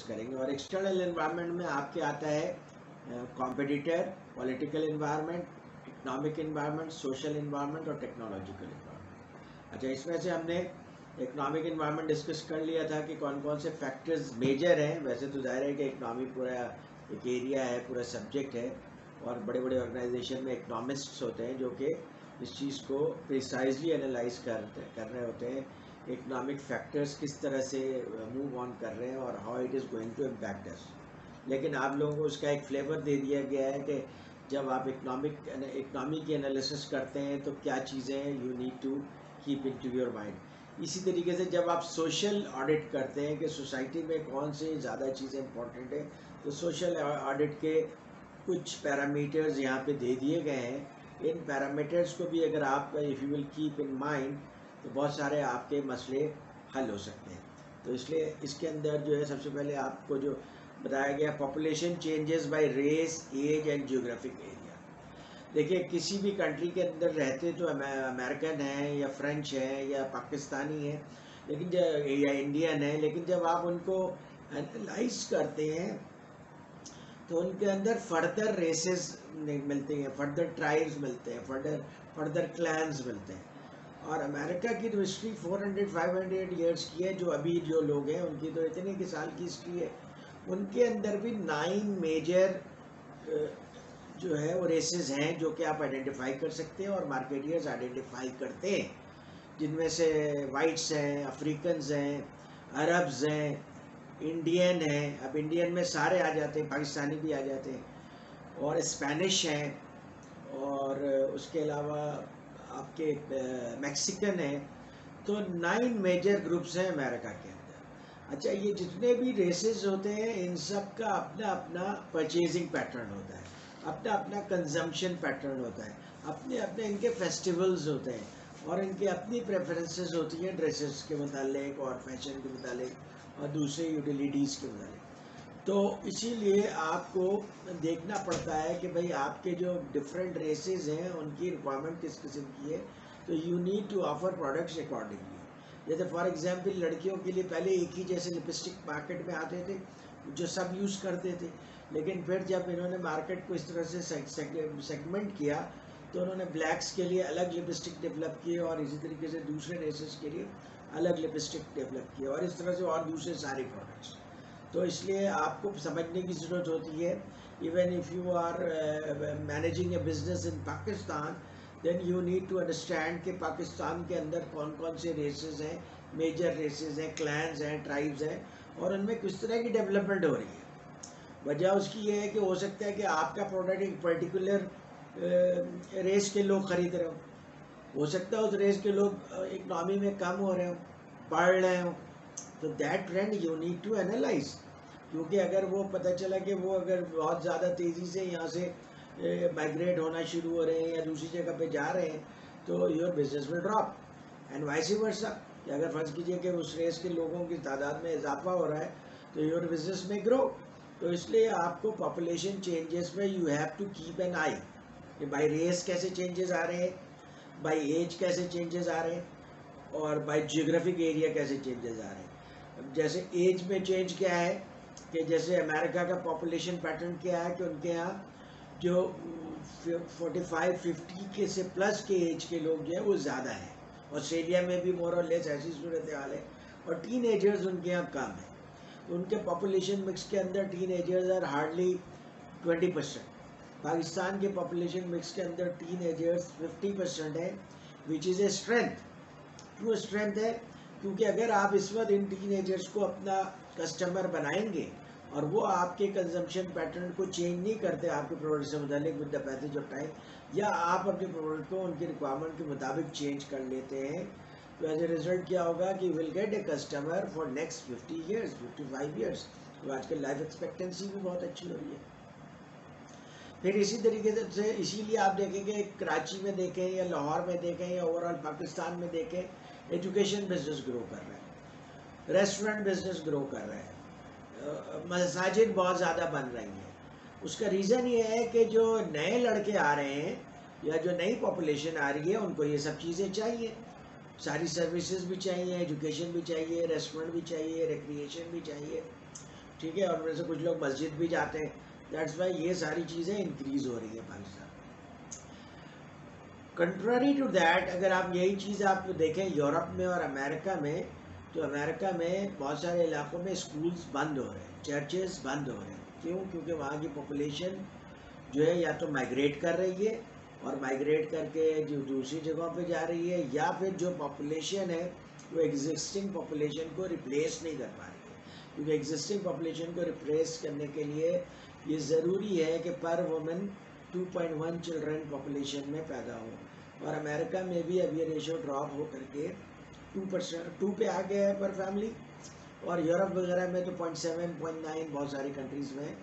करेंगे। और external environment में आपके आता है competitor, political environment, economic environment, social environment और टेक्नोलॉजिकल एनवायरनमेंट। अच्छा, इसमें से हमने इकोनॉमिक एनवायरनमेंट डिस्कस कर लिया था कि कौन कौन से फैक्टर्स मेजर हैं। वैसे तो जाहिर है कि इकोनॉमी पूरा एक एरिया है, पूरा सब्जेक्ट है, और बड़े बड़े ऑर्गेनाइजेशन में इकोनॉमिस्ट्स होते हैं जो कि इस चीज़ को प्रिसाइजली एनालाइज कर रहे होते हैं, इकोनॉमिक फैक्टर्स किस तरह से मूव ऑन कर रहे हैं और how it is going to impact us. लेकिन आप लोगों को उसका एक फ्लेवर दे दिया गया है कि जब आप इकोनॉमी की एनालिसिस करते हैं तो क्या चीज़ें you need to keep into your mind. इसी तरीके से जब आप सोशल ऑडिट करते हैं कि सोसाइटी में कौन सी ज़्यादा चीज़ें इंपॉर्टेंट है, तो सोशल ऑडिट के कुछ पैरामीटर्स यहाँ पे दे दिए गए हैं। इन पैरामीटर्स को भी अगर आप if you will keep in mind तो बहुत सारे आपके मसले हल हो सकते हैं। तो इसलिए इसके अंदर जो है सबसे पहले आपको जो बताया गया, population changes by race, age and geographic area. देखिए, किसी भी कंट्री के अंदर रहते तो अमेरिकन है या फ्रेंच है या पाकिस्तानी है, लेकिन या इंडियन है, लेकिन जब आप उनको एनालाइज करते हैं तो उनके अंदर फर्दर रेसेस मिलती हैं, फर्दर ट्राइब्स मिलते हैं, फर्दर क्लैंस मिलते हैं। और अमेरिका की तो हिस्ट्री 400-500 ईयर्स की है। जो अभी जो लोग हैं उनकी तो इतने के साल की हिस्ट्री है। उनके अंदर भी 9 मेजर जो है वो रेसेस हैं जो कि आप आइडेंटिफाई कर सकते हैं और मार्केटियर्स आइडेंटिफाई करते हैं, जिनमें से वाइट्स हैं, अफ्रीकन्स हैं, अरब्स हैं, इंडियन है। अब इंडियन में सारे आ जाते हैं, पाकिस्तानी भी आ जाते हैं, और स्पेनिश हैं, और उसके अलावा आपके मैक्सिकन है। तो 9 मेजर ग्रुप्स हैं अमेरिका के अंदर। अच्छा, ये जितने भी रेसेस होते हैं इन सब का अपना अपना परचेजिंग पैटर्न होता है, अपना अपना कंजम्पशन पैटर्न होता है, अपने अपने इनके फेस्टिवल्स होते हैं, और इनकी अपनी प्रेफरेंसेस होती हैं ड्रेसेस के मुतालिक और फैशन के मुतालिक और दूसरे यूटिलिटीज़ के मुतालिक। तो इसीलिए आपको देखना पड़ता है कि भाई आपके जो डिफरेंट रेसेस हैं उनकी रिक्वायरमेंट किस किस्म की है, तो you need to offer products accordingly. जैसे फॉर एग्जांपल लड़कियों के लिए पहले एक ही जैसे लिपस्टिक मार्केट में आते थे जो सब यूज़ करते थे, लेकिन फिर जब इन्होंने मार्केट को इस तरह से सेगमेंट किया तो उन्होंने ब्लैक्स के लिए अलग लिपस्टिक डेवलप किए और इसी तरीके से दूसरे रेसेस के लिए अलग लिपस्टिक डेवलप किए, और इस तरह से और दूसरे सारे प्रोडक्ट्स। तो इसलिए आपको समझने की ज़रूरत होती है, even if you are managing a business in Pakistan, then you need to understand कि पाकिस्तान के अंदर कौन कौन से रेसेस हैं, मेजर रेसेस हैं, क्लैंस हैं, ट्राइब्स हैं, और उनमें किस तरह की डेवलपमेंट हो रही है। वजह उसकी ये है कि हो सकता है कि आपका प्रोडक्ट एक पर्टिकुलर रेस के लोग ख़रीद रहे हो सकता है उस रेस के लोग इकनॉमी में कम हो रहे हो, बढ़ रहे हो। तो that trend you need to analyse, क्योंकि अगर वो पता चला कि वो अगर बहुत ज़्यादा तेज़ी से यहाँ से माइग्रेट होना शुरू हो रहे हैं या दूसरी जगह पे जा रहे हैं, तो your business will drop, and vice versa. कि अगर फर्ज कीजिए कि उस रेस के लोगों की तादाद में इजाफा हो रहा है तो योर बिजनेस में ग्रो। तो इसलिए आपको पॉपुलेशन चेंजेस में you have to keep an eye कि बाई रेस कैसे चेंजेस आ रहे हैं, बाई एज कैसे चेंजेस आ रहे हैं, और बाई जियोग्राफिक एरिया कैसे चेंजेस आ रहे हैं। जैसे एज में चेंज क्या है कि जैसे अमेरिका का पॉपुलेशन पैटर्न क्या है कि उनके यहाँ जो 45-50 के से प्लस के एज के लोग जो है वो ज़्यादा है। ऑस्ट्रेलिया में भी मोर और लेस ऐसी सूरत हाल है, और टीन एजर्स उनके यहाँ कम है। तो उनके पॉपुलेशन मिक्स के अंदर teenagers are hardly 20%। Pakistan के पॉपुलेशन मिक्स के अंदर टीन एजर्स 50% है, which is a strength, true strength है। क्योंकि अगर आप इस वक्त इन टीनेजर्स को अपना कस्टमर बनाएंगे और वो आपके कंजम्पशन पैटर्न को चेंज नहीं करते आपके प्रोडक्ट से मुतालिक with the passage of time, या आप अपने प्रोडक्ट को उनकी रिक्वायरमेंट के मुताबिक चेंज कर लेते हैं, तो एज ए रिजल्ट क्या होगा कि will get a customer for next 50 years, 55 years. तो आजकल लाइफ एक्सपेक्टेंसी भी बहुत अच्छी हो रही है। फिर इसी तरीके से इसीलिए आप देखेंगे कराची में देखें या लाहौर में देखें या ओवरऑल पाकिस्तान में देखें, एजुकेशन बिजनेस ग्रो कर रहा है, रेस्टोरेंट बिजनेस ग्रो कर रहा है, मसाजिद बहुत ज़्यादा बन रही हैं। उसका रीज़न ये है कि जो नए लड़के आ रहे हैं या जो नई पॉपुलेशन आ रही है उनको ये सब चीज़ें चाहिए, सारी सर्विसेज भी चाहिए, एजुकेशन भी चाहिए, रेस्टोरेंट भी चाहिए, रिक्रिएशन भी चाहिए। ठीक है, और उनमें से कुछ लोग मस्जिद भी जाते हैं। दैट्स वाई ये सारी चीज़ें इंक्रीज हो रही है पाकिस्तान। कंट्रारी टू दैट, अगर आप यही चीज़ आप देखें यूरोप में और अमेरिका में, तो अमेरिका में बहुत सारे इलाकों में स्कूल्स बंद हो रहे हैं, चर्चेस बंद हो रहे हैं। क्यों? क्योंकि वहाँ की पॉपुलेशन जो है या तो माइग्रेट कर रही है, और माइग्रेट करके जो दूसरी जगहों पे जा रही है, या फिर जो पॉपुलेशन है वो एग्जिस्टिंग पॉपुलेशन को रिप्लेस नहीं कर पा रही है। क्योंकि एग्जिस्टिंग पॉपुलेशन को रिप्लेस करने के लिए ये ज़रूरी है कि पर वुमन 2.1 चिल्ड्रन पॉपुलेशन में पैदा हो। और अमेरिका में भी अब ये रेशो ड्रॉप हो करके 2 पे आ गया है पर फैमिली, और यूरोप वगैरह में तो 0.7 0.9 बहुत सारी कंट्रीज़ में।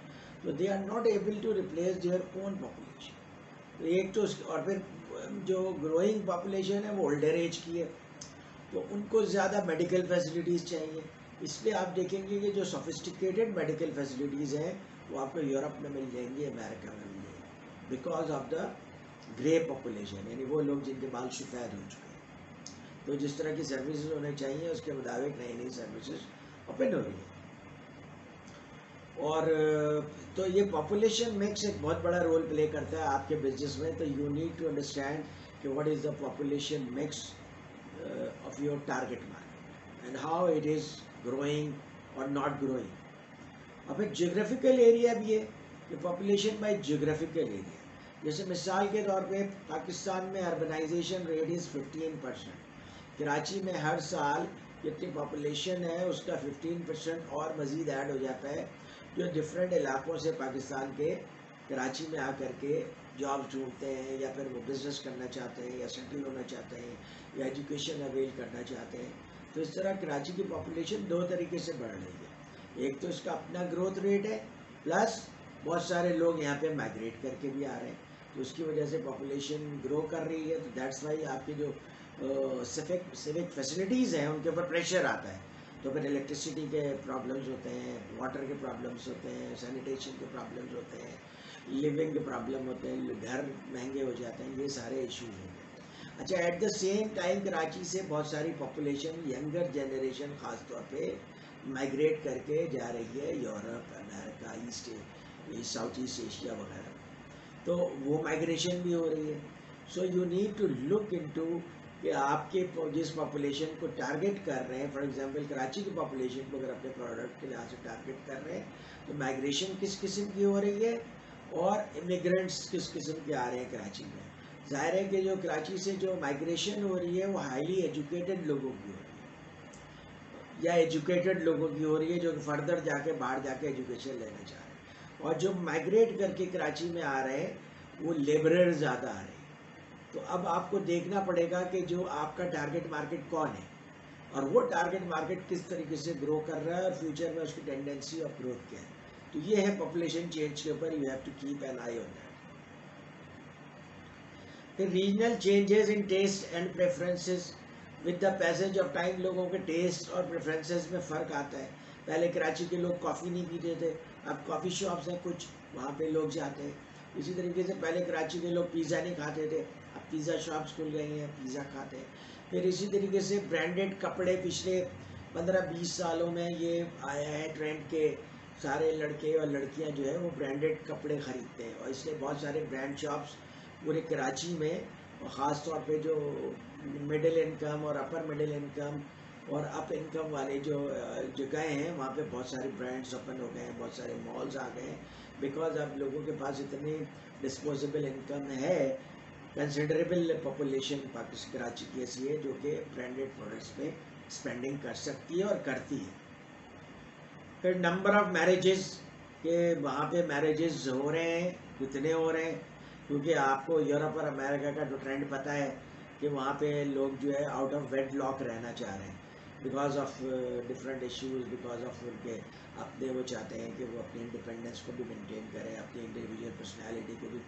तो they are not able to replace their own population. तो एक तो और फिर जो ग्रोइंग पॉपुलेशन है वो ओल्डर एज की है, तो उनको ज़्यादा मेडिकल फैसिलिटीज़ चाहिए। इसलिए आप देखेंगे कि जो सोफिस्टिकेटेड मेडिकल फैसिलिटीज़ हैं वो आपको यूरोप में मिल जाएंगी, अमेरिका में मिल जाएंगी, because of the grey population, यानी वो लोग जिनके बाल सफ़ेद हो चुके हैं। तो जिस तरह की सर्विसेज होने चाहिए उसके मुताबिक नई नई सर्विसेज ओपन हो रही है। और तो ये पॉपुलेशन मिक्स एक बहुत बड़ा रोल प्ले करता है आपके बिजनेस में। तो यू नीड टू अंडरस्टैंड कि what is the population mix of your target market and how it is growing और नॉट ग्रोइंग। अब एक जियोग्राफिकल एरिया भी है कि पॉपुलेशन बाय जियोग्राफिकल एरिया। जैसे मिसाल के तौर पे पाकिस्तान में अर्बनाइजेशन रेट इज़ 15%। कराची में हर साल जितनी पॉपुलेशन है उसका 15% और मज़ीद ऐड हो जाता है, जो डिफरेंट इलाकों से पाकिस्तान के कराची में आकर के जॉब ढूंढते हैं, या फिर वो बिज़नेस करना चाहते हैं, या सेटल होना चाहते हैं, या एजुकेशन अवेल करना चाहते हैं। तो इस तरह कराची की पॉपुलेशन दो तरीके से बढ़ रही है। एक तो इसका अपना ग्रोथ रेट है, प्लस बहुत सारे लोग यहाँ पे माइग्रेट करके भी आ रहे हैं, तो उसकी वजह से पॉपुलेशन ग्रो कर रही है। तो दैट्स वाई आपकी जो सिविक फैसिलिटीज़ हैं उनके ऊपर प्रेशर आता है। तो फिर इलेक्ट्रिसिटी के प्रॉब्लम्स होते हैं, वाटर के प्रॉब्लम्स होते हैं, सैनिटेशन के प्रॉब्लम्स होते हैं, लिविंग के प्रॉब्लम होते हैं, घर महंगे हो जाते हैं, ये सारे इश्यूज होते हैं। अच्छा, eight the same time Karachi से बहुत सारी पॉपुलेशन, यंगर जनरेशन ख़ास तौर पे माइग्रेट करके जा रही है Europe, America, South East Asia वगैरह। तो वो माइग्रेशन भी हो रही है। So you need to look into कि आपके जिस पॉपुलेशन को टारगेट कर रहे हैं, फॉर एग्जांपल कराची की पॉपुलेशन को अगर अपने प्रोडक्ट के लिहाज से टारगेट कर रहे हैं, तो माइग्रेशन किस किस्म की हो रही है और इमिग्रेंट्स किस किस्म के आ रहे हैं कराची में। जाहिर है कि जो कराची से जो माइग्रेशन हो रही है वो हाईली एजुकेटेड लोगों की हो रही है, या एजुकेटेड लोगों की हो रही है जो कि फर्दर जाके बाहर जाके एजुकेशन लेना चाह रहे हैं। और जो माइग्रेट करके कराची में आ रहे हैं वो लेबरर ज़्यादा आ रहे हैं। तो अब आपको देखना पड़ेगा कि जो आपका टारगेट मार्केट कौन है, और वो टारगेट मार्केट किस तरीके से ग्रो कर रहा है, और फ्यूचर में उसकी टेंडेंसी ऑफ ग्रोथ क्या है। तो ये है पॉपुलेशन चेंज के ऊपर, you have to keep an eye on that. फिर regional changes in taste and preferences, with the passage of time लोगों के टेस्ट और प्रेफरेंसेस में फ़र्क आता है। पहले कराची के लोग कॉफ़ी नहीं पीते थे, अब कॉफ़ी शॉप्स हैं कुछ, वहाँ पे लोग जाते हैं। इसी तरीके से पहले कराची के लोग पिज़्ज़ा नहीं खाते थे, अब पिज़्ज़ा शॉप्स खुल गई हैं, पिज़्ज़ा खाते हैं। फिर इसी तरीके से ब्रांडेड कपड़े पिछले 15-20 सालों में ये आया है ट्रेंड के, सारे लड़के और लड़कियां जो है वो ब्रांडेड कपड़े ख़रीदते हैं, और इसलिए बहुत सारे ब्रांड शॉप्स पूरे कराची में, और ख़ास तौर पे जो मिडिल इनकम और अपर मिडिल इनकम और अप इनकम वाले जो जगह हैं वहाँ पे बहुत सारे ब्रांड्स ओपन हो गए हैं, बहुत सारे मॉल्स आ गए हैं, बिकॉज अब लोगों के पास इतनी डिस्पोजेबल इनकम है। कंसिडरेबल पॉपुलेशन पाकिस्तान कराची की ऐसी है जो कि ब्रांडेड प्रोडक्ट्स पे स्पेंडिंग कर सकती है और करती है। फिर नंबर ऑफ मैरिजेस के, वहाँ पे मैरिजेस हो रहे हैं, कितने हो रहे हैं, क्योंकि आपको यूरोप और अमेरिका का जो ट्रेंड पता है कि वहाँ पे लोग जो है आउट ऑफ वेडलॉक रहना चाह रहे हैं, because of different issues, because of उनके अपने, वो चाहते हैं कि वो अपनी इंडिपेंडेंस को भी मेंटेन करें, अपनी इंडिविजुअल पर्सनैलिटी को भी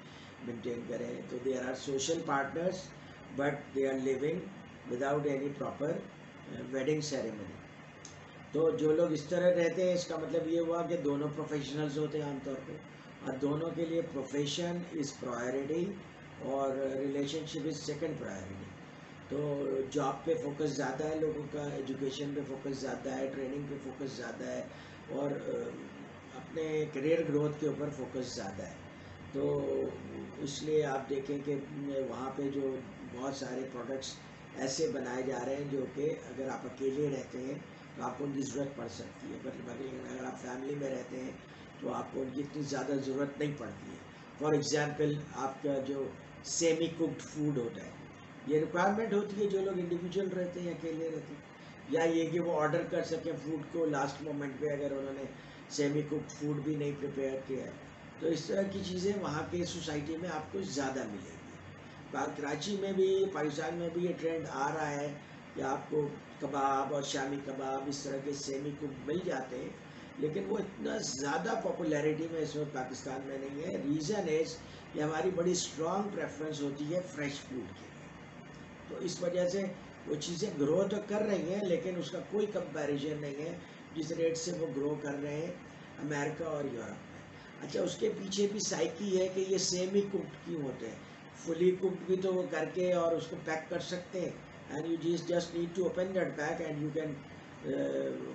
मेंटेन करें। तो they are social partners but they are living without any proper wedding ceremony. तो जो लोग इस तरह रहते हैं, इसका मतलब ये हुआ कि दोनों प्रोफेशनल्स होते हैं आमतौर पे, और दोनों के लिए प्रोफेशन इज़ प्रायोरिटी और रिलेशनशिप इज़ सेकंड प्रायोरिटी। तो जॉब पे फोकस ज़्यादा है लोगों का, एजुकेशन पे फोकस ज़्यादा है, ट्रेनिंग पे फोकस ज़्यादा है, और अपने करियर ग्रोथ के ऊपर फोकस ज़्यादा है। तो इसलिए आप देखें कि वहाँ पे जो बहुत सारे प्रोडक्ट्स ऐसे बनाए जा रहे हैं जो कि अगर आप अकेले रहते हैं तो आपको उनकी ज़रूरत पड़ सकती है, बट अगर आप फैमिली में रहते हैं तो आपको उनकी इतनी ज़्यादा ज़रूरत नहीं पड़ती है। फॉर एग्ज़ाम्पल आपका जो सेमी कुक्ड फूड होता है, ये रिक्वायरमेंट होती है जो लोग इंडिविजुअल रहते हैं, अकेले रहते हैं, या ये कि वो ऑर्डर कर सकें फूड को लास्ट मोमेंट पे अगर उन्होंने सेमी कुक्ड फूड भी नहीं प्रिपेयर किया है। तो इस तरह की चीज़ें वहाँ के सोसाइटी में आपको ज़्यादा मिलेगी। कराची में भी, पाकिस्तान में भी ये ट्रेंड आ रहा है कि आपको कबाब और शामी कबाब इस तरह के सेमी कुक्ड मिल जाते हैं, लेकिन वो इतना ज़्यादा पॉपुलैरिटी में इस वक्त पाकिस्तान में नहीं है। रीज़न इज़ कि हमारी बड़ी स्ट्रॉन्ग प्रेफरेंस होती है फ्रेश फूड के लिए। तो इस वजह से वो चीज़ें ग्रो तो कर रही हैं, लेकिन उसका कोई कंपैरिजन नहीं है जिस रेट से वो ग्रो कर रहे हैं अमेरिका और यूरोप में। अच्छा, उसके पीछे भी साइकी है कि ये सेमी कुक्ड क्यों होते हैं। फुली कुक्ड भी तो वो करके और उसको पैक कर सकते हैं, and you just need to open that pack and you can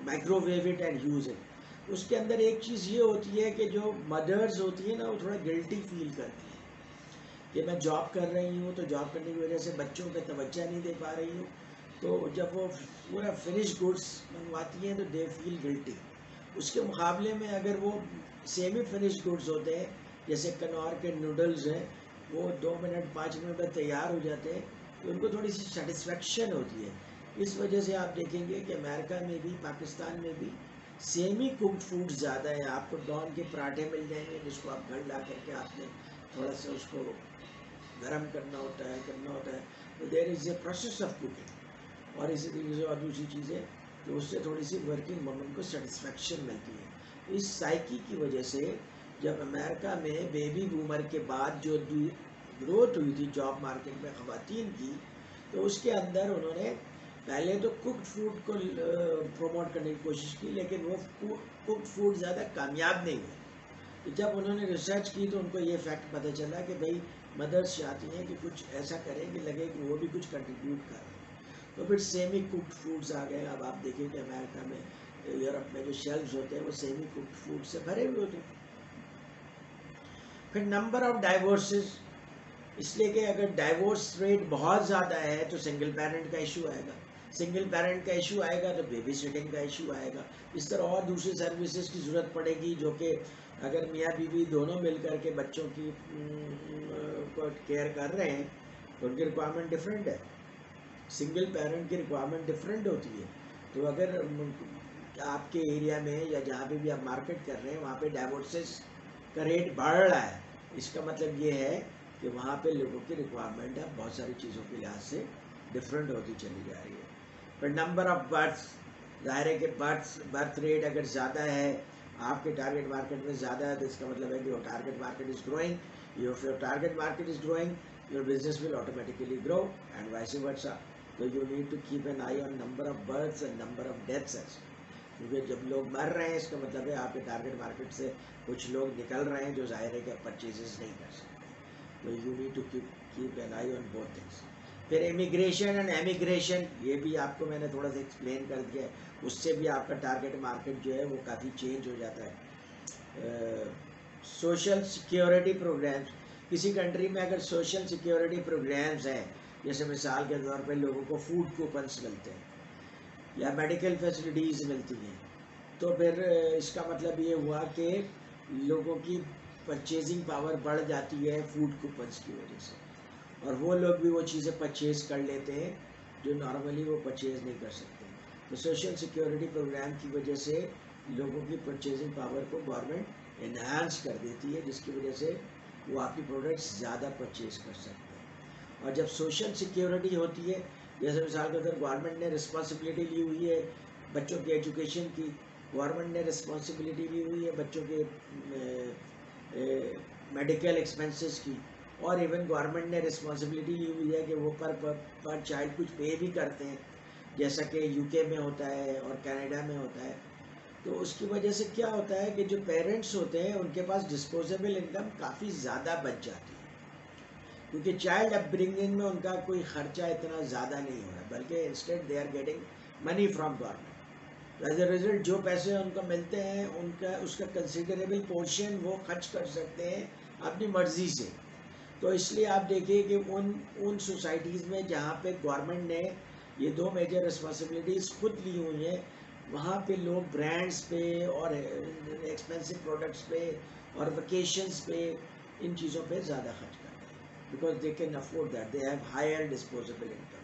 microwave it and use it. उसके अंदर एक चीज़ ये होती है कि जो मदर्स होती है ना, वो थोड़ा गिल्टी फील करती है कि मैं जॉब कर रही हूँ, तो जॉब करने की वजह से बच्चों पे तवज्जो नहीं दे पा रही हूँ, तो जब वो पूरा फिनिश गुड्स मंगवाती हैं तो दे फील गिल्टी। उसके मुकाबले में अगर वो सेमी फिनिश गुड्स होते हैं, जैसे कनौर के नूडल्स हैं, वो 2 मिनट 5 मिनट में तैयार हो जाते हैं, तो उनको थोड़ी सी सेटिस्फेक्शन होती है। इस वजह से आप देखेंगे कि अमेरिका में भी, पाकिस्तान में भी सेमी कुक्ड फूड ज़्यादा है। आपको डॉन के पराठे मिल जाएंगे जिसको आप घर ला करके आपने थोड़ा सा उसको गर्म करना होता है, तो there is a process of cooking. और इसी तरीके से और दूसरी चीज़ें, तो उससे थोड़ी सी वर्किंग वुमन को सेटिस्फेक्शन मिलती है। इस साइकी की वजह से जब अमेरिका में बेबी बूमर के बाद जो ग्रोथ हुई थी जॉब मार्केट में ख़वातीन की, तो उसके अंदर उन्होंने पहले तो कुक्ड फूड को प्रमोट करने की कोशिश की, लेकिन वो कुक्ड फूड ज़्यादा कामयाब नहीं हुई। तो जब उन्होंने रिसर्च की तो उनको ये फैक्ट पता चला कि भाई मदर्स चाहती हैं कि कुछ ऐसा करें कि लगे कि वो भी कुछ कंट्रीब्यूट कर रहे हैं। तो फिर सेमी कुक्ड फूड्स आ गए। अब आप देखिए कि अमेरिका में, यूरोप में जो शेल्व्स होते हैं वो सेमी कुक्ड फूड से भरे हुए होते हैं। फिर नंबर ऑफ डाइवोर्सेस, इसलिए कि अगर डाइवोर्स रेट बहुत ज़्यादा है तो सिंगल पेरेंट का इशू आएगा, सिंगल पेरेंट का इशू आएगा तो बेबी सिटिंग का इशू आएगा। इस तरह और दूसरी सर्विसेज की ज़रूरत पड़ेगी, जो कि अगर मियाँ बीवी दोनों मिल कर के बच्चों की को केयर कर रहे हैं तो उनकी रिक्वायरमेंट डिफरेंट है, सिंगल पेरेंट की रिक्वायरमेंट डिफरेंट होती है। तो अगर आपके एरिया में या जहाँ पे भी आप मार्केट कर रहे हैं वहाँ पे डाइवोर्सेस का रेट बढ़ रहा है, इसका मतलब ये है कि वहाँ पे लोगों की रिक्वायरमेंट है बहुत सारी चीज़ों के लिहाज से डिफरेंट होती चली जा रही है। पर नंबर ऑफ बर्थ्स, ज़ाहिर है कि बर्थ रेट अगर ज़्यादा है, आपके टारगेट मार्केट में ज़्यादा है, तो इसका मतलब है कि your target market is growing, if your target market is growing, your business will automatically grow, and vice versa. So you need to keep an eye on number of births and number of deaths as well. क्योंकि जब लोग मर रहे हैं इसका मतलब है आपके टारगेट मार्केट से कुछ लोग निकल रहे हैं जो जाहिर है कि आप परचेजेस नहीं कर सकते। तो you need to keep an eye on both things. फिर इमिग्रेशन एंड एमिग्रेशन, ये भी आपको मैंने थोड़ा सा एक्सप्लेन कर दिया है, उससे भी आपका टारगेट मार्केट जो है वो काफ़ी चेंज हो जाता है। सोशल सिक्योरिटी प्रोग्राम्स, किसी कंट्री में अगर सोशल सिक्योरिटी प्रोग्राम्स हैं, जैसे मिसाल के तौर पे लोगों को फूड कूपन्स मिलते हैं या मेडिकल फैसिलिटीज़ मिलती हैं, तो फिर इसका मतलब ये हुआ कि लोगों की परचेजिंग पावर बढ़ जाती है फूड कूपन्स की वजह से, और वो लोग भी वो चीज़ें परचेज कर लेते हैं जो नॉर्मली वो परचेज नहीं कर सकते। तो सोशल सिक्योरिटी प्रोग्राम की वजह से लोगों की परचेजिंग पावर को गवर्नमेंट एनहांस कर देती है, जिसकी वजह से वो आपकी प्रोडक्ट्स ज़्यादा परचेज कर सकते हैं। और जब सोशल सिक्योरिटी होती है, जैसे मिसाल के तौर गवर्नमेंट ने रिस्पॉन्सिबिलिटी ली हुई है बच्चों की एजुकेशन की, गवर्नमेंट ने रिस्पॉन्सिबिलिटी ली हुई है बच्चों के मेडिकल एक्सपेंसेस की, और इवन गवर्नमेंट ने रिस्पॉन्सिबिलिटी ली हुई है कि वो पर चाइल्ड कुछ पे भी करते हैं, जैसा कि यूके में होता है और कनाडा में होता है। तो उसकी वजह से क्या होता है कि जो पेरेंट्स होते हैं उनके पास डिस्पोजेबल इनकम काफ़ी ज़्यादा बच जाती है, क्योंकि चाइल्ड अपब्रिंगिंग में उनका कोई ख़र्चा इतना ज़्यादा नहीं हो रहा, बल्कि instead they are getting money from government. तो एज ए रिजल्ट जो पैसे उनको मिलते हैं उनका उसका कंसिडरेबल पोर्शन वो खर्च कर सकते हैं अपनी मर्जी से। तो इसलिए आप देखिए कि उन सोसाइटीज़ में जहाँ पे गवर्नमेंट ने ये दो मेजर रिस्पॉन्सिबिलिटीज़ खुद ली हुई हैं, वहाँ पे लोग ब्रांड्स पे और एक्सपेंसिव प्रोडक्ट्स पे और वेकेशंस पे इन चीज़ों पे ज़्यादा खर्च करते हैं, because they can afford that, they have higher disposable income.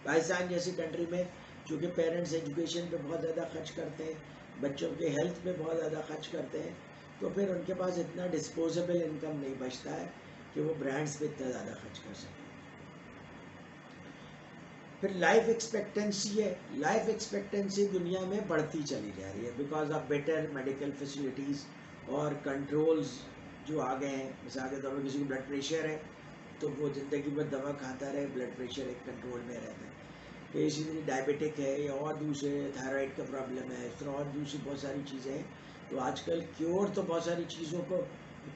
Pakistan जैसी कंट्री में चूँकि पेरेंट्स एजुकेशन पे बहुत ज़्यादा खर्च करते हैं, बच्चों के हेल्थ पे बहुत ज़्यादा खर्च करते हैं, तो फिर उनके पास इतना डिस्पोजेबल इनकम नहीं बचता है कि वो ब्रांड्स पे इतना ज़्यादा खर्च कर सकें। फिर लाइफ एक्सपेक्टेंसी है। लाइफ एक्सपेक्टेंसी दुनिया में बढ़ती चली जा रही है because of better medical facilities और कंट्रोल्स जो आ गए हैं। मिसाल के तौर पर किसी को ब्लड प्रेशर है तो वो ज़िंदगी भर दवा खाता रहे, ब्लड प्रेशर एक कंट्रोल में रहता है। फिर इसी तरह डायबिटिक है या और दूसरे थायराइड का प्रॉब्लम है, इस तरह और दूसरी बहुत सारी चीज़ें हैं। तो आजकल क्योर तो बहुत सारी चीज़ों को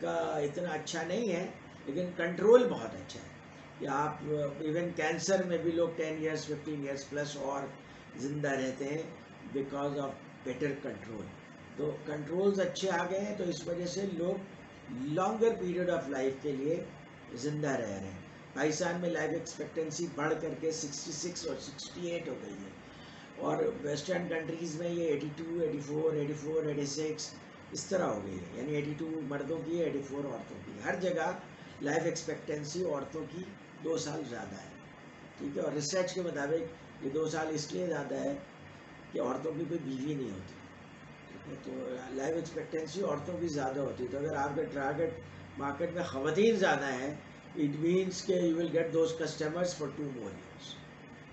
का इतना अच्छा नहीं है, लेकिन कंट्रोल बहुत अच्छा है कि आप इवन कैंसर में भी लोग 10 ईयर्स 15 ईयर्स प्लस और ज़िंदा रहते हैं बिकॉज ऑफ बेटर कंट्रोल। तो कंट्रोल्स अच्छे आ गए हैं, तो इस वजह से लोग लॉन्गर पीरियड ऑफ लाइफ के लिए ज़िंदा रह रहे हैं। पाकिस्तान में लाइफ एक्सपेक्टेंसी बढ़ करके 66 और 68 हो गई है, और वेस्टर्न कंट्रीज़ में ये 82, 84, 86 इस तरह हो गई है, यानी 82 मर्दों की है, 84 औरतों की। हर जगह लाइफ एक्सपेक्टेंसी औरतों की 2 साल ज़्यादा है, ठीक है। और रिसर्च के मुताबिक ये 2 साल इसलिए ज़्यादा है कि औरतों की कोई बीवी नहीं होती, ठीक है। तो लाइफ एक्सपेक्टेंसी औरतों की ज़्यादा होती है। तो अगर आपके टारगेट मार्केट में ख़वातीन ज़्यादा हैं, इट मीन्स के you will get those customers for 2 more years।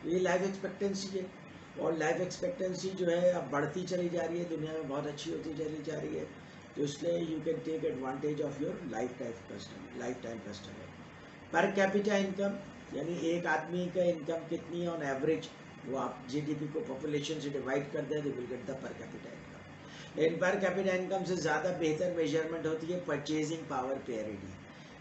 ये लाइफ एक्सपेक्टेंसी है, और लाइफ एक्सपेक्टेंसी जो है अब बढ़ती चली जा रही है, दुनिया में बहुत अच्छी होती चली जा रही है। तो इसलिए you can take advantage of your lifetime customer. Per capita income यानी एक आदमी का इनकम कितनी है ऑन एवरेज, वो आप जीडीपी को पॉपुलेशन से डिवाइड कर दें तो विल गेट द पर कैपिटा इनकम। लेकिन पर कैपिटा इनकम से ज़्यादा बेहतर मेजरमेंट होती है परचेजिंग पावर पेरिटी,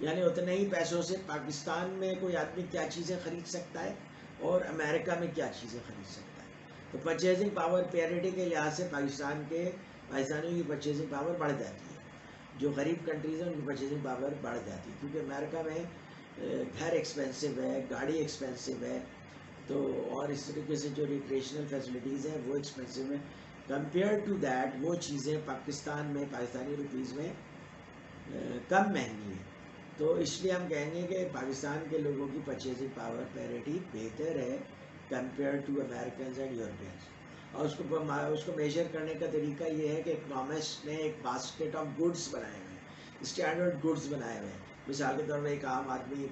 यानी उतने ही पैसों से पाकिस्तान में कोई आदमी क्या चीज़ें खरीद सकता है और अमेरिका में क्या चीज़ें खरीद सकता है। तो परचेजिंग पावर पेरिटी के लिहाज से पाकिस्तानियों की परचेजिंग पावर बढ़ जाती है। जो गरीब कंट्रीज़ हैं उनकी परचेजिंग पावर बढ़ जाती है, क्योंकि अमेरिका में घर एक्सपेंसिव है, गाड़ी एक्सपेंसिव है, तो और इस तरीके से जो रिक्रिएशनल फैसिलिटीज़ हैं वो एक्सपेंसिव है। कंपेयर टू दैट वो चीज़ें पाकिस्तान में पाकिस्तानी रुपीज़ में कम महंगी है। तो इसलिए हम कहेंगे कि पाकिस्तान के लोगों की परचेजिंग पावर पैरिटी बेहतर है compare to American and Europeans. और उसको मेजर करने का तरीका ये है कि इकोनॉमिस्ट ने एक बास्केट ऑफ गुड्स बनाए हुए हैं, स्टैंडर्ड गुड्स बनाए हुए हैं। मिसाल के तौर पर एक आम आदमी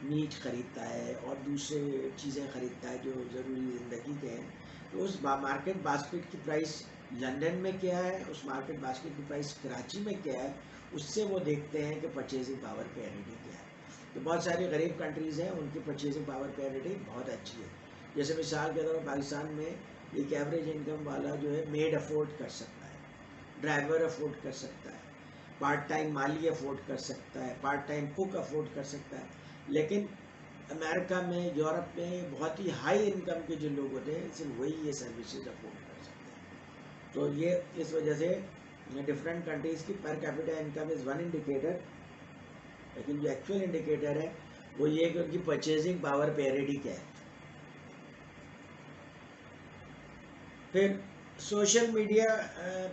मीट ख़रीदता है और दूसरे चीज़ें ख़रीदता है जो ज़रूरी ज़िंदगी के हैं, तो उस मार्केट बास्केट की प्राइस लंदन में क्या है, उस मार्केट बास्केट की प्राइस कराची में क्या है, उससे वो देखते हैं कि परचेजिंग पावर पैरिटी क्या है। तो बहुत सारी गरीब कंट्रीज़ हैं, उनकी परचेजिंग पावर पैरिटी बहुत अच्छी है। जैसे मिसाल के तौर पर पाकिस्तान में एक एवरेज इनकम वाला जो है मेड अफोर्ड कर सकता है, ड्राइवर अफोर्ड कर सकता है, पार्ट टाइम माली अफोर्ड कर सकता है, पार्ट टाइम कुक अफोर्ड कर सकता है। लेकिन अमेरिका में, यूरोप में बहुत ही हाई इनकम के जो लोग होते हैं सिर्फ वही ये सर्विसेज अफोर्ड कर सकते हैं। तो ये इस वजह से डिफरेंट कंट्रीज़ की पर capita income is one indicator, लेकिन जो एक्चुअल इंडिकेटर है वो ये कि उनकी परचेजिंग पावर पैरिटी क्या है। फिर सोशल मीडिया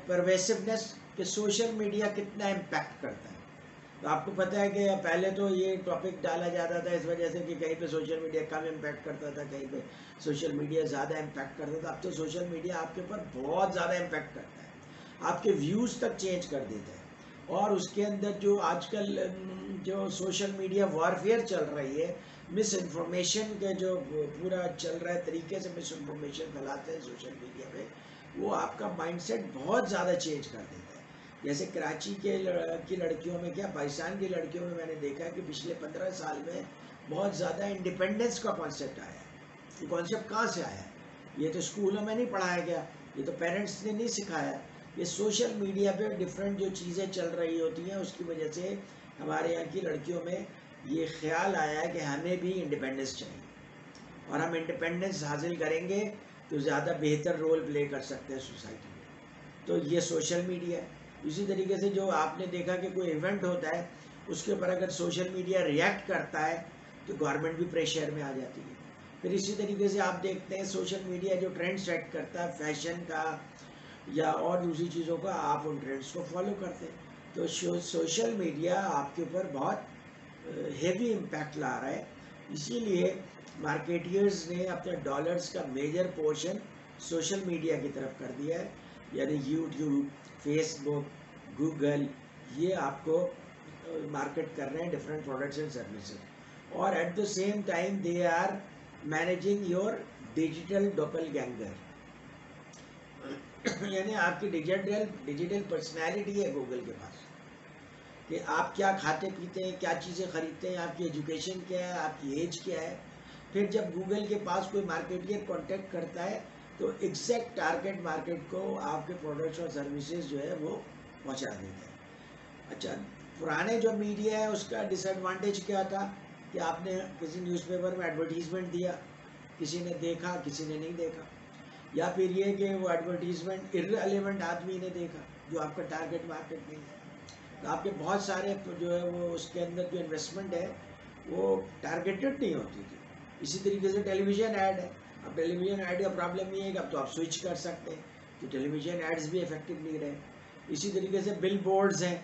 परवेसिवनेस, कि सोशल मीडिया कितना इम्पैक्ट करता है। तो आपको पता है कि पहले तो ये टॉपिक डाला जाता था इस वजह से कि कहीं पे सोशल मीडिया कम इम्पैक्ट करता था, कहीं पे सोशल मीडिया ज़्यादा इम्पैक्ट करता था। अब तो सोशल मीडिया आपके ऊपर बहुत ज़्यादा इम्पैक्ट करता है, आपके व्यूज़ तक चेंज कर देता है। और उसके अंदर जो आजकल जो सोशल मीडिया वॉरफेयर चल रही है, मिस इन्फॉर्मेशन के जो पूरा चल रहा है तरीके से मिस इन्फॉर्मेशन फैलाते हैं सोशल मीडिया पे, वो आपका माइंडसेट बहुत ज़्यादा चेंज कर देता है। जैसे कराची की लड़कियों में क्या, पाकिस्तान की लड़कियों में मैंने देखा कि पिछले 15 साल में बहुत ज़्यादा इंडिपेंडेंस का कॉन्सेप्ट आया है। ये कॉन्सेप्ट कहाँ से आया? ये तो स्कूलों में नहीं पढ़ाया गया, ये तो पेरेंट्स ने नहीं सिखाया। ये सोशल मीडिया पे डिफरेंट जो चीज़ें चल रही होती हैं उसकी वजह से हमारे यहाँ की लड़कियों में ये ख्याल आया है कि हमें भी इंडिपेंडेंस चाहिए, और हम इंडिपेंडेंस हासिल करेंगे तो ज़्यादा बेहतर रोल प्ले कर सकते हैं सोसाइटी। तो ये सोशल मीडिया है। इसी तरीके से जो आपने देखा कि कोई इवेंट होता है उसके ऊपर अगर सोशल मीडिया रिएक्ट करता है तो गवर्नमेंट भी प्रेशर में आ जाती है। फिर इसी तरीके से आप देखते हैं सोशल मीडिया जो ट्रेंड सेट करता है फैशन का या और दूसरी चीज़ों का, आप उन ट्रेंड्स को फॉलो करते हैं। तो सोशल मीडिया आपके ऊपर बहुत हेवी इम्पैक्ट ला रहा है। इसीलिए मार्केटियर्स ने अपने डॉलर्स का मेजर पोर्शन सोशल मीडिया की तरफ कर दिया है, यानी यूट्यूब, फेसबुक, गूगल, ये आपको मार्केट कर रहे हैं डिफरेंट प्रोडक्ट्स एंड सर्विसेज। और at the same time they are managing your digital doppelganger यानी आपकी डिजिटल पर्सनैलिटी है गूगल के पास, कि आप क्या खाते पीते हैं, क्या चीज़ें खरीदते हैं, आपकी एजुकेशन क्या है, आपकी एज क्या है। फिर जब गूगल के पास कोई मार्केटियर कांटेक्ट करता है तो एग्जैक्ट टारगेट मार्केट को आपके प्रोडक्ट्स और सर्विसेज जो है वो पहुंचा देता है। अच्छा, पुराने जो मीडिया है उसका डिसएडवांटेज क्या था कि आपने किसी न्यूज़पेपर में एडवर्टीजमेंट दिया, किसी ने देखा, किसी ने नहीं देखा, या फिर ये कि वो एडवर्टीजमेंट इररिलेवेंट आदमी ने देखा जो आपका टारगेट मार्केट नहीं है। तो आपके बहुत सारे जो है वो उसके अंदर जो इन्वेस्टमेंट है वो टारगेटेड नहीं होती थी। इसी तरीके से टेलीविज़न ऐड है। अब टेलीविज़न ऐड का प्रॉब्लम ये है कि अब तो आप स्विच कर सकते हैं, तो टेलीविज़न एड्स भी इफेक्टिव नहीं रहे। इसी तरीके से बिल बोर्ड्स हैं,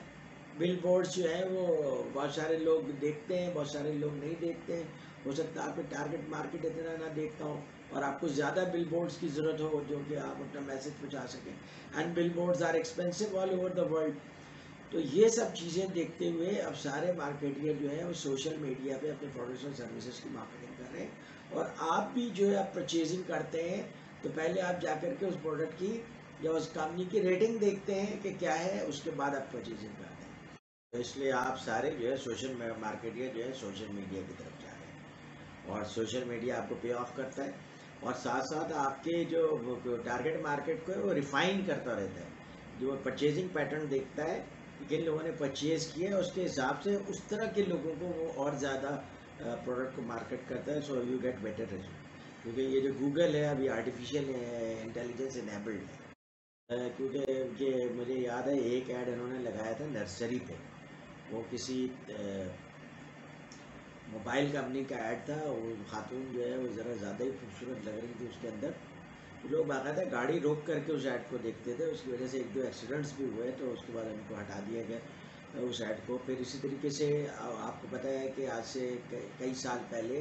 बिल बोर्ड्स जो है वो बहुत सारे लोग देखते हैं, बहुत सारे लोग नहीं देखते हैं। हो सकता है आपके टारगेट मार्केट इतना ना देखता हो और आपको ज़्यादा बिल बोर्ड्स की ज़रूरत हो जो कि आप अपना मैसेज पहुँचा सकें। And billboards are expensive all over the world. तो ये सब चीज़ें देखते हुए अब सारे मार्केटियर जो है वो सोशल मीडिया पे अपने प्रोडक्ट्स और सर्विसेज की मार्केटिंग कर रहे हैं। और आप भी जो है आप परचेजिंग करते हैं तो पहले आप जाकर के उस प्रोडक्ट की या उस कंपनी की रेटिंग देखते हैं कि क्या है, उसके बाद आप परचेजिंग करते हैं। तो इसलिए आप सारे जो है सोशल मार्केटियर जो है सोशल मीडिया की तरफ जा रहे हैं और सोशल मीडिया आपको पे ऑफ करता है और साथ साथ आपके जो टारगेट मार्केट को है वो रिफाइन करता रहता है। जो परचेजिंग पैटर्न देखता है किन लोगों ने परचेज़ किया है उसके हिसाब से उस तरह के लोगों को वो और ज़्यादा प्रोडक्ट को मार्केट करता है। So you get better result. क्योंकि ये जो गूगल है अभी आर्टिफिशियल इंटेलिजेंस इनेबल्ड है। क्योंकि ये मुझे याद है एक ऐड इन्होंने लगाया था नर्सरी पे, वो किसी मोबाइल कंपनी का ऐड था। वो खातून जो है वो ज़रा ज़्यादा ही खूबसूरत लग रही थी उसके अंदर। लोग बाकायदा गाड़ी रोक करके उस ऐड को देखते थे। उसकी वजह से एक दो एक्सीडेंट्स भी हुए तो उसके बाद उनको हटा दिया गया उस ऐड को। फिर इसी तरीके से आपको पता है कि आज से कई साल पहले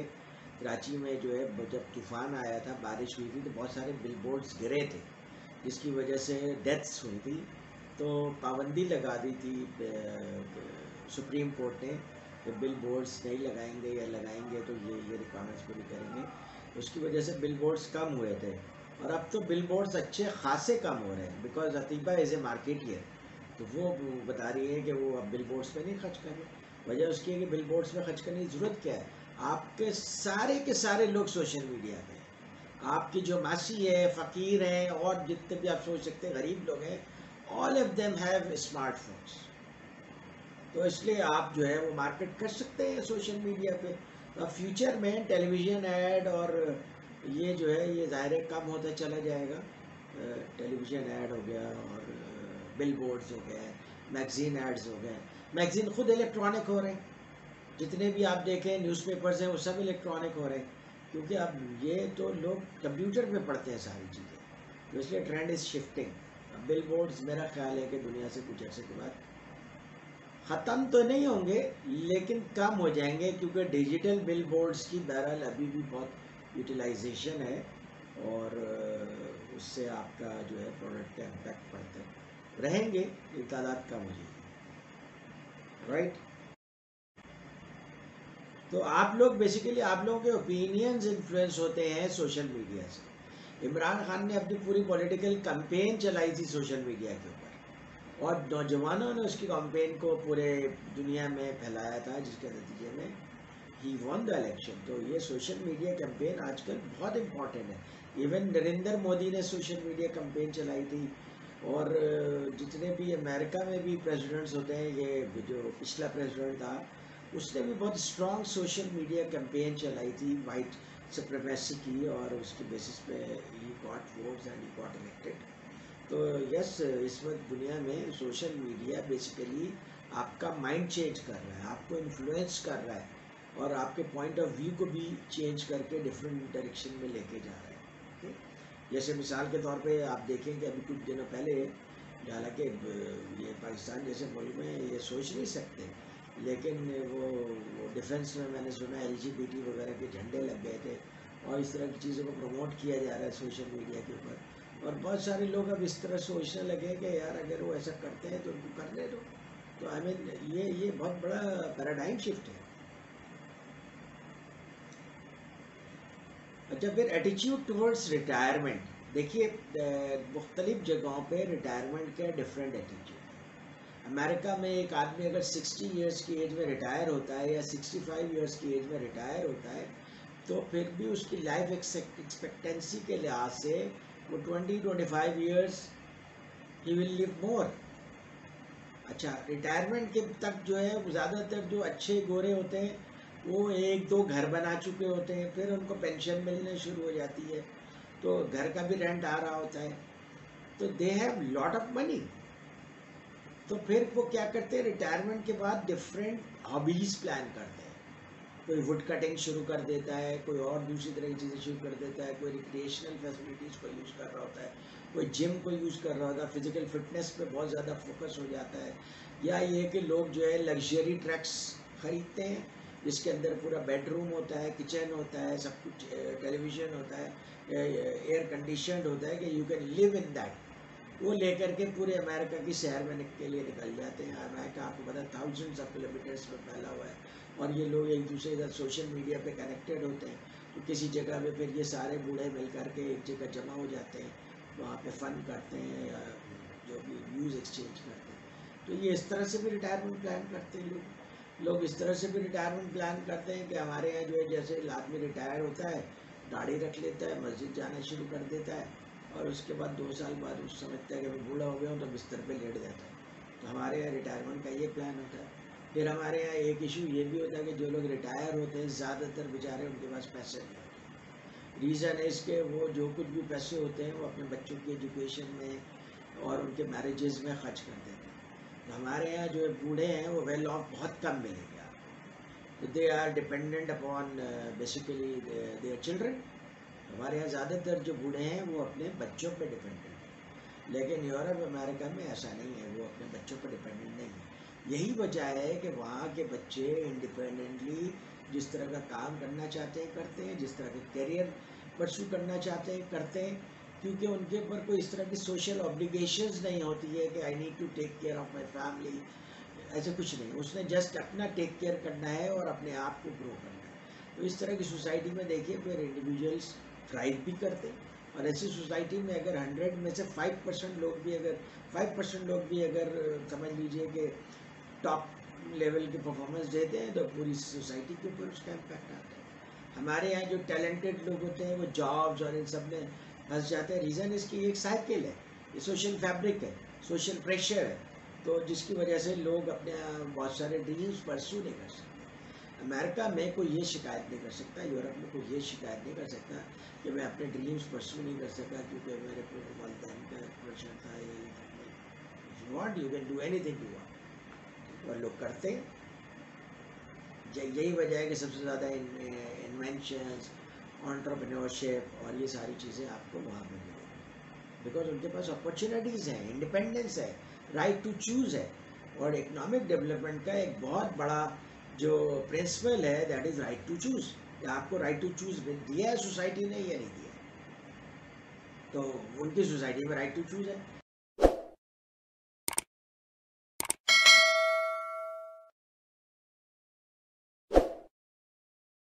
कराची में जो है जब तूफ़ान आया था, बारिश हुई थी तो बहुत सारे बिलबोर्ड्स गिरे थे जिसकी वजह से डेथ्स हुई थी। तो पाबंदी लगा दी थी सुप्रीम कोर्ट ने कि बिल बोर्ड्स नहीं लगाएंगे या लगाएंगे तो ये रिक्वायरमेंट्स पूरी करेंगे। उसकी वजह से बिल बोर्ड्स कम हुए थे और अब तो बिल बोर्ड्स अच्छे खासे कम हो रहे हैं। बिकॉज अतीबा इज़ ए मार्केटियर, तो वो बता रही है कि वो अब बिल बोर्ड्स पे नहीं खर्च कर रहे। वजह उसकी है कि बिल बोर्ड्स पे खर्च करने की ज़रूरत क्या है, आपके के सारे लोग सोशल मीडिया पे हैं। आपकी जो मासी है, फ़कीर हैं और जितने भी आप सोच सकते हैं गरीब लोग हैं, all of them have smartphones. तो इसलिए आप जो है वो मार्केट कर सकते हैं सोशल मीडिया पे। अब फ्यूचर में टेलीविज़न ऐड और ये जो है ये ज़ाहिर है कम होता चला जाएगा। टेलीविज़न ऐड हो गया और बिल बोर्ड्स हो गए, मैगज़ीन एड्स हो गए। मैगज़ीन खुद इलेक्ट्रॉनिक हो रहे हैं, जितने भी आप देखें न्यूज़पेपर्स हैं वो सब इलेक्ट्रॉनिक हो रहे हैं। क्योंकि अब ये तो लोग कंप्यूटर पे पढ़ते हैं सारी चीज़ें, तो इसलिए ट्रेंड इज़ शिफ्टिंग। अब बिल बोर्ड्स मेरा ख्याल है कि दुनिया से कुछ अर्से के बाद ख़त्म तो नहीं होंगे लेकिन कम हो जाएंगे, क्योंकि डिजिटल बिल बोर्ड्स की बहरहाल अभी भी बहुत यूटिलाइजेशन है और उससे आपका जो है प्रोडक्ट का इम्पैक्ट पड़ता रहेंगे, ये तादाद कम हो जाएगी। राइट। तो आप लोग बेसिकली आप लोगों के ओपिनियंस इन्फ्लुएंस होते हैं सोशल मीडिया से। इमरान खान ने अपनी पूरी पॉलिटिकल कैंपेन चलाई थी सोशल मीडिया के ऊपर और नौजवानों ने उसकी कैंपेन को पूरे दुनिया में फैलाया था, जिसके नतीजे में ही वॉन द इलेक्शन। तो ये सोशल मीडिया कैंपेन आजकल बहुत इम्पॉर्टेंट है। इवन नरेंद्र मोदी ने सोशल मीडिया कैंपेन चलाई थी और जितने भी अमेरिका में भी प्रेसिडेंट्स होते हैं, ये जो पिछला प्रेसिडेंट था उसने भी बहुत स्ट्रॉन्ग सोशल मीडिया कैंपेन चलाई थी वाइट सुप्रीमेसी की, और उसकी बेसिस पे he got votes and he got elected. तो यस, इस वक्त दुनिया में सोशल मीडिया बेसिकली आपका माइंड चेंज कर रहा है, आपको इन्फ्लुएंस कर रहा है और आपके पॉइंट ऑफ व्यू को भी चेंज करके डिफरेंट डायरेक्शन में लेके जा रहा है। ठीक? जैसे मिसाल के तौर पे आप देखें कि अभी कुछ दिनों पहले, हालांकि ये पाकिस्तान जैसे मुल्क में ये सोच नहीं सकते, लेकिन वो डिफेंस में मैंने सुना LGBT वगैरह के झंडे लग गए थे और इस तरह की चीज़ों को प्रमोट किया जा रहा है सोशल मीडिया के ऊपर। और बहुत सारे लोग अब इस तरह सोचने लगे कि यार अगर वो ऐसा करते हैं तो उनको करने दो। तो आई मीन ये बहुत बड़ा पैराडाइम शिफ्ट है। अच्छा, फिर एटीट्यूड टुवर्ड्स रिटायरमेंट। देखिए, मुख्तलिफ जगहों पे रिटायरमेंट के डिफरेंट एटीट्यूड है। अमेरिका में एक आदमी अगर 60 ईयर्स की एज में रिटायर होता है या 65 ईयर्स की एज में रिटायर होता है, तो फिर भी उसकी लाइफ एक्सपेक्टेंसी के लिहाज से वो 20-25 ईयर्स ही विल लिव मोर। अच्छा, रिटायरमेंट के तक जो है ज़्यादातर जो अच्छे गोरे होते हैं वो 1-2 घर बना चुके होते हैं, फिर उनको पेंशन मिलने शुरू हो जाती है, तो घर का भी रेंट आ रहा होता है, तो they have lot of money. तो फिर वो क्या करते हैं, रिटायरमेंट के बाद डिफरेंट हॉबीज़ प्लान करते हैं। कोई वुड कटिंग शुरू कर देता है, कोई और दूसरी तरह की चीज़ें शुरू कर देता है, कोई रिक्रिएशनल फैसिलिटीज़ को यूज़ कर रहा होता है, कोई जिम को यूज़ कर रहा होता है, फिजिकल फिटनेस पे बहुत ज़्यादा फोकस हो जाता है। या ये कि लोग जो है लग्जरी ट्रक्स ख़रीदते हैं जिसके अंदर पूरा बेडरूम होता है, किचन होता है, सब कुछ, टेलीविज़न होता है, एयर कंडीशनड होता है कि you can live in that. वो लेकर के पूरे अमेरिका की शहर में के लिए निकल जाते हैं। अमेरिका आपको पता है थाउजेंड्स ऑफ किलोमीटर्स में फैला हुआ है और ये लोग एक दूसरे के साथ सोशल मीडिया पे कनेक्टेड होते हैं। तो किसी जगह पे फिर ये सारे बूढ़े मिल करके एक जगह जमा हो जाते हैं, वहाँ पे फ़न करते हैं या जो भी न्यूज़ एक्सचेंज करते हैं। तो ये इस तरह से भी रिटायरमेंट प्लान करते हैं लोग इस तरह से भी रिटायरमेंट प्लान करते हैं कि हमारे यहाँ जो है जैसे आदमी रिटायर होता है, गाड़ी रख लेता है, मस्जिद जाना शुरू कर देता है और उसके बाद 2 साल बाद उस समझता है कि मैं बूढ़ा हो गया हूँ, तो बिस्तर पे लेट जाता है। तो हमारे यहाँ रिटायरमेंट का ये प्लान होता है। फिर हमारे यहाँ एक इशू ये भी होता है कि जो लोग रिटायर होते हैं ज़्यादातर बेचारे उनके पास पैसे नहीं होते। रीज़न है इसके, वो जो कुछ भी पैसे होते हैं वो अपने बच्चों की एजुकेशन में और उनके मैरिजेज़ में खर्च कर देते हैं। तो हमारे यहाँ जो बूढ़े हैं वो वेल ऑफ बहुत कम मिलेंगे आपको, तो they are dependent upon basically their children. हमारे यहाँ ज़्यादातर जो बूढ़े हैं वो अपने बच्चों पर डिपेंडेंट हैं, लेकिन यूरोप अमेरिका में ऐसा नहीं है, वो अपने बच्चों पर डिपेंडेंट नहीं है। यही वजह है कि वहाँ के बच्चे इंडिपेंडेंटली जिस तरह का काम करना चाहते हैं करते हैं, जिस तरह के करियर परस्यू करना चाहते हैं करते हैं, क्योंकि उनके ऊपर कोई इस तरह की सोशल ऑब्लिगेशंस नहीं होती है कि I need to take care of my family. ऐसे कुछ नहीं, उसने जस्ट अपना टेक केयर करना है और अपने आप को ग्रो करना है। तो इस तरह की सोसाइटी में देखिए फिर इंडिविजुअल्स थ्राइव भी करते हैं। और ऐसी सोसाइटी में अगर 100 में से 5% लोग भी अगर 5% लोग भी अगर समझ लीजिए कि टॉप लेवल की परफॉर्मेंस देते हैं तो पूरी सोसाइटी के ऊपर उसका इम्पैक्ट आता है। हमारे यहाँ जो टैलेंटेड लोग होते हैं वो जॉब्स और इन सब में फंस जाते हैं। रीज़न इसकी एक साइकिल है, ये सोशल फैब्रिक है, सोशल प्रेशर है, तो जिसकी वजह से लोग अपने बहुत सारे ड्रीम्स परस्यू नहीं कर सकते। अमेरिका में कोई ये शिकायत नहीं कर सकता, यूरोप में कोई ये शिकायत नहीं कर सकता कि मैं अपने ड्रीम्स परस्यू नहीं कर सका क्योंकि मेरे वालिदैन का प्रेशर था। If you want you can do anything you want, और लोग करते हैं। यही वजह है कि सबसे ज़्यादा इन्वेंशंस, एंटरप्रेन्योरशिप और ये सारी चीज़ें आपको वहाँ पर मिलेंगी, बिकॉज उनके पास अपॉर्चुनिटीज़ हैं, इंडिपेंडेंस है, राइट टू चूज़ है। और इकोनॉमिक डेवलपमेंट का एक बहुत बड़ा जो प्रिंसिपल है that is right to choose. आपको राइट टू चूज़ दिया है सोसाइटी ने या नहीं दिया, तो उनकी सोसाइटी में राइट टू चूज़ है।